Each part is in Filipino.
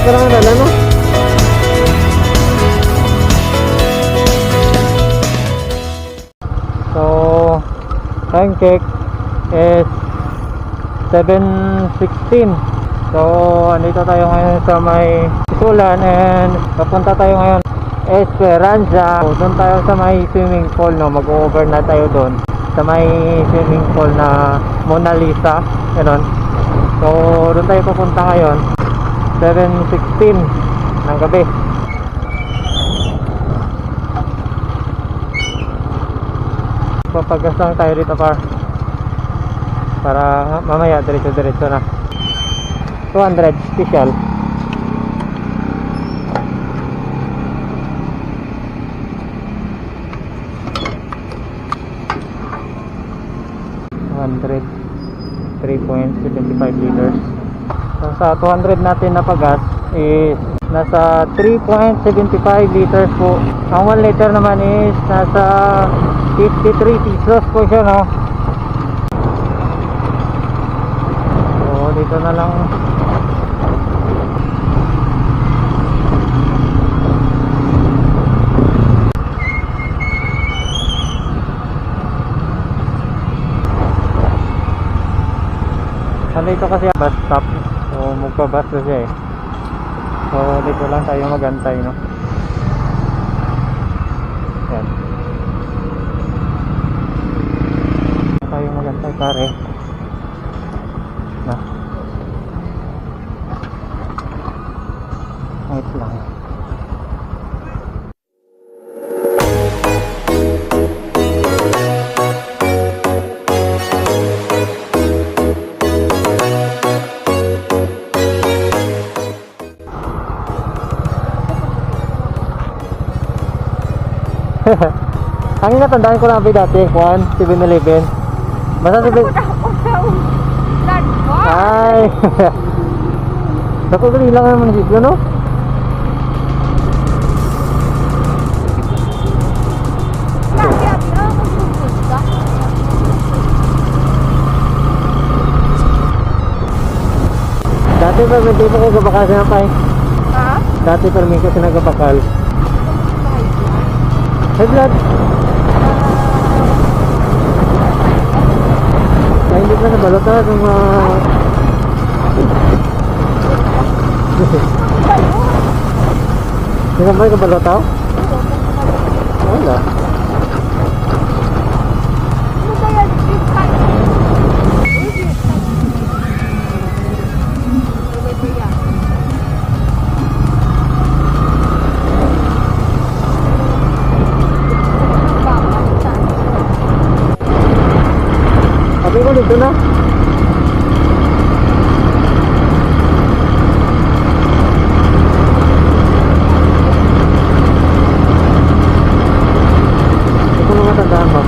pa lang ang dala, no? So, time check is 7:16. So, andito tayo ngayon sa may Isulan and papunta tayo ngayon Esperanza. So, doon tayo sa may swimming pool, no? Mag-overnight tayo doon sa may swimming pool na Mona Lisa, gano'n. So, doon tayo papunta ngayon 7:16 ng gabi. Papagas lang tayo dito para mamaya diretso na. 200 special. $100, 3.75 liters. So, sa 200 natin na pagas is nasa 3.75 liters po. Ang 1 liter naman is nasa 53 pesos po siya, no? So, dito na lang. Dito kasi bus stop, so magpa-bus na siya eh. So dito lang tayo magantay, no? Yan, tayo magantay pare na. Wait lang. Ang natandaan ko lang dati, 7-Eleven. Basta 7. Ay. Dako dali lang naman dito, no? Dati pa hindi pa ko gabakal sa napay. Ha? Dati pa rin ko sinagabakal. High blood. Kaya hindi pa nabalot na kung hindi ka ba kabalot ako? Wala. Sabi ko dito na. Ito na matandaan ko.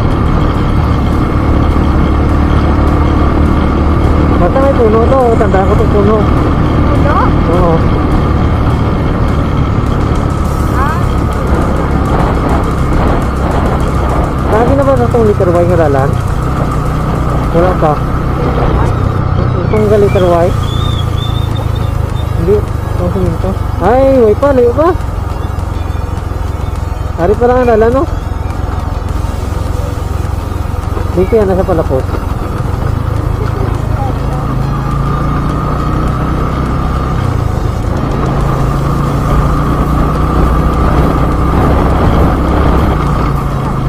Basta may puno to. Tandaan ko itong puno. Puno? Oo. Lagi na ba sa itong liter Y nga dalan? Wala pa. Itong liter Y? Hindi. Itong siminto. Ay, way pa. Layo pa. Hari pa lang ang dalan, no? Dito yan. Nasa palapos.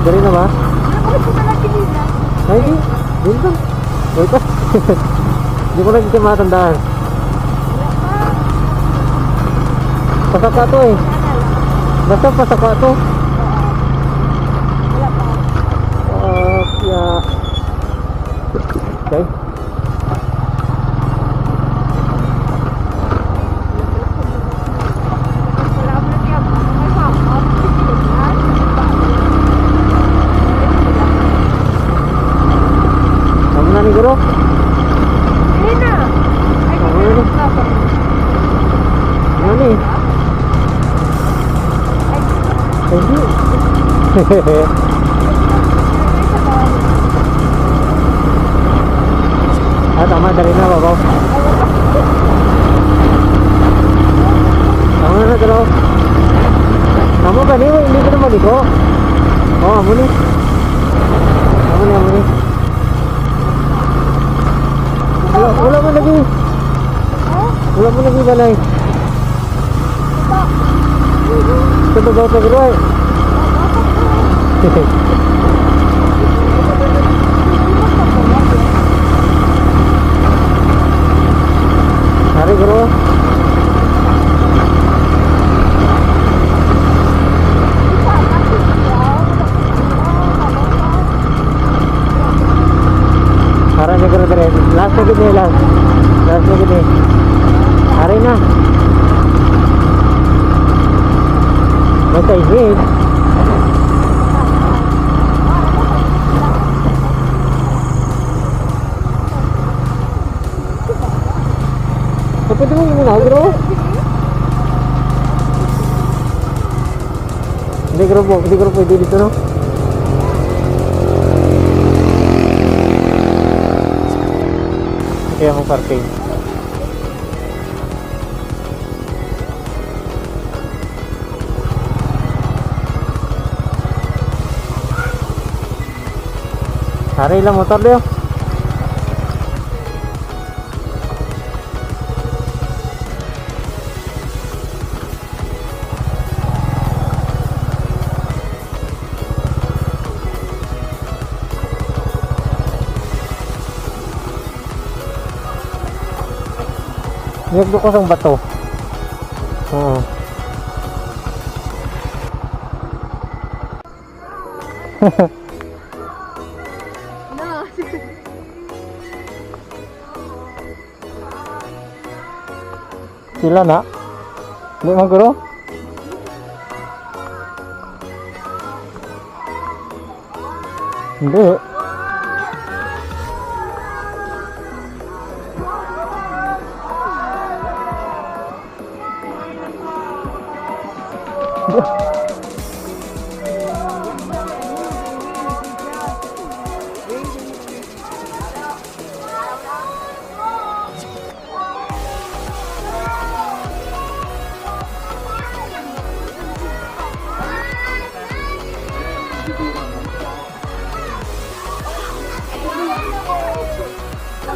Dari na ba? Ay, di. Dito lang. Wait pa. Hindi ko lang siya matandaan. Pasaka to eh. Basta pasaka to. Yeah. Okay. Siguro? Hindi na. Ay, ano? Ano eh? Ay, hindi. Tama, dali na, babaw. ba ni? Hindi ko na maliko. Oo, amo ni. Amo ni. Wala mo lagi. Wala mo lagi balay. Ito ba sa gruay? Hari guru. Hari ni guru dire. Last na gini last. Last na gini. Hari na. Basta ihid. Pwede mo muna, bro? Hindi ko pwede dito, no? Kaya mo parking. Hari lang motor dia. Niyag ko sang bato. Oo. No. Sila na? Hindi mo guro? Hindi.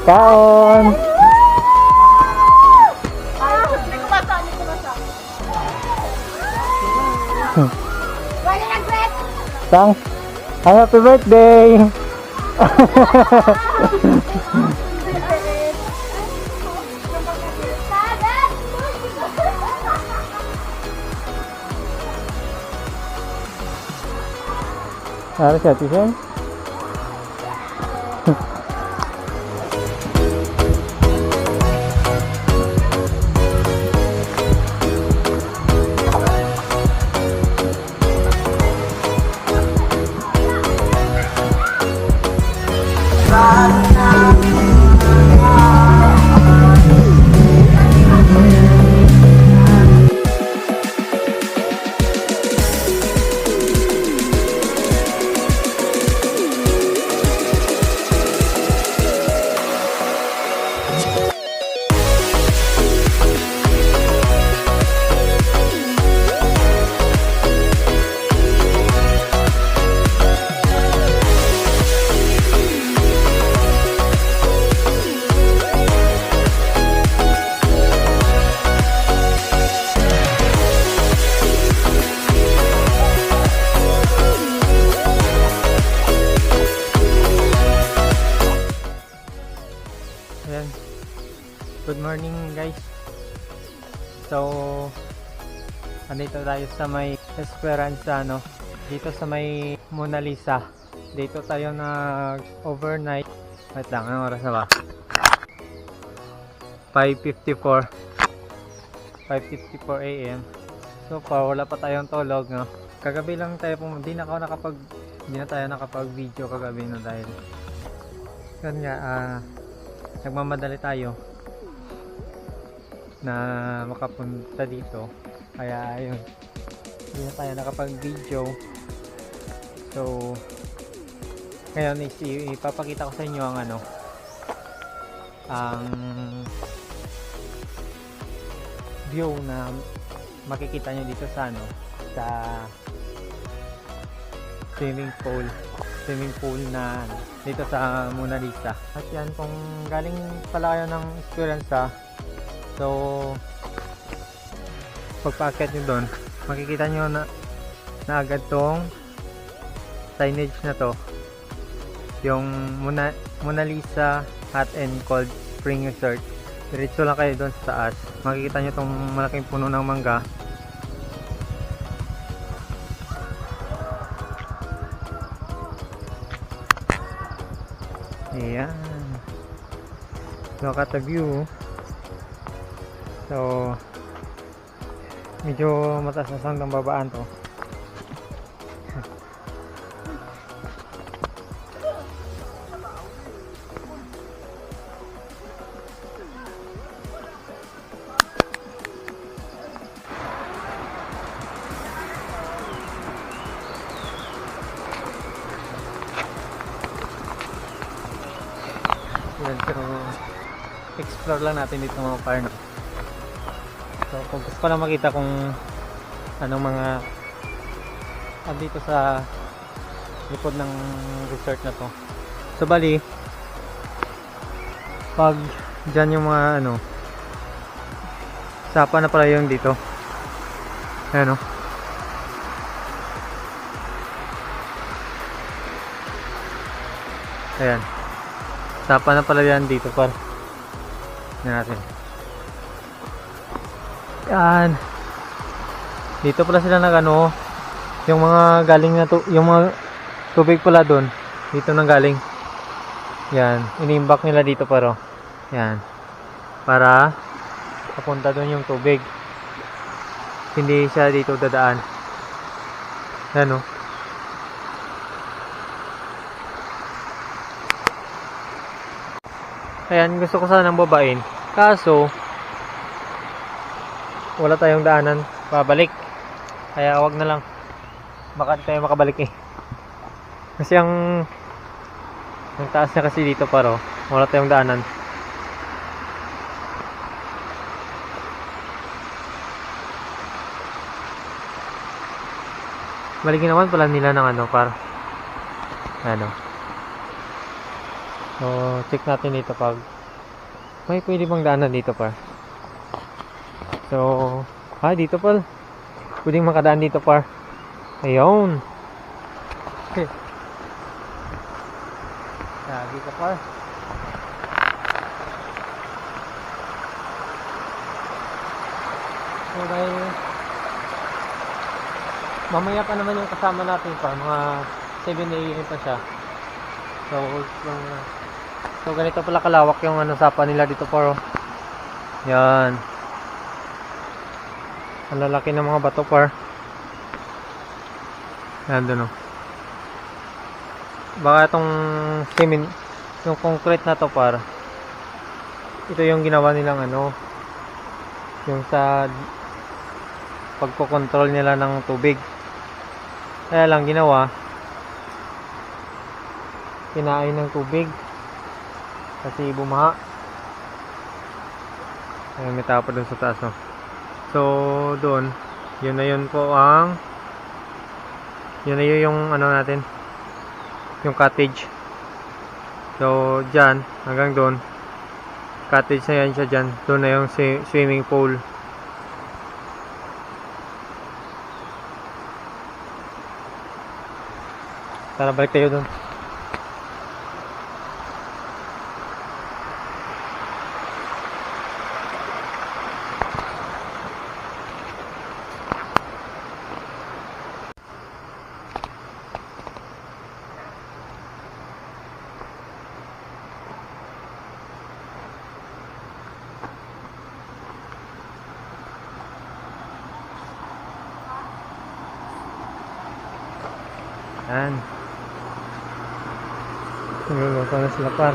Kaon. Hindi ko basa. Wala nag-break. Sang. Happy birthday. Harus hati kan? Ayan. Good morning guys. So andito tayo sa may Esperanza, no? Dito sa may Mona Lisa. Dito tayo nag overnight. Wait lang, anong oras na ba? 5:54 AM. So far wala pa tayong tulog, no? Kagabi lang tayo hindi na tayo nakapag video kagabi, no, dahil yun nga, nagmamadali tayo na makapunta dito, kaya ayun, hindi na tayo nakapag video. So ngayon ipapakita ko sa inyo ang ang view na makikita nyo dito sa sa swimming pool na dito sa Mona Lisa. At yan, kung galing pala kayo ng Esperanza, so pagpaakyat nyo doon, makikita nyo na agad tong signage na to, yung Mona Lisa Hot and Cold Spring Resort. Diretso lang kayo doon sa taas, makikita nyo tong malaking puno ng mangga. Ayan, look at the view. So medyo mataas na sandang babaan to. Yan, so explore lang natin dito mga par, no? So kung gusto ko lang makita kung anong mga dito sa likod ng resort na to. So bali, pag dyan yung mga ano, sapa na pala yung dito. Ayan, no? Ayan, sapa na pala yan dito par. Yan natin. Yan. Dito pala sila nag-ano, yung mga galing na yung mga tubig pala doon, dito nang galing. Yan, inimbak nila dito paro. Yan. Para papunta doon yung tubig. Hindi siya dito dadaan. Yan, oh. Ayan, gusto ko sanang babain. Kaso wala tayong daanan pabalik, kaya wag na lang, baka tayo makabalik eh, kasi ang taas na kasi dito paro, wala tayong daanan. Balikin naman pala nila ng ano par ano. So check natin dito pag may pwede bang daanan dito par. So, dito pa. Pwedeng makadaan dito par. Ayun. Okay. Lagi ka par. So, dahil mamaya pa naman yung kasama natin pa. Mga 7 AM pa siya. So, ganito pala kalawak yung ano, sapa nila dito par. Yan. Ang lalaki ng mga bato par. Yan doon, oh. Baka itong cement, yung concrete na to par, ito yung ginawa nilang ano, yung sa pagkokontrol nila ng tubig. Kaya lang ginawa, kinain ng tubig kasi bumaha. Ayun, may tao pa doon sa taas, no? So doon, yun na yun po ang yun na yun yung ano natin, yung cottage. So dyan, hanggang doon cottage na yan siya dyan. Doon na yung swimming pool. Tara, balik tayo doon. Yan. Nagluluto na sila par.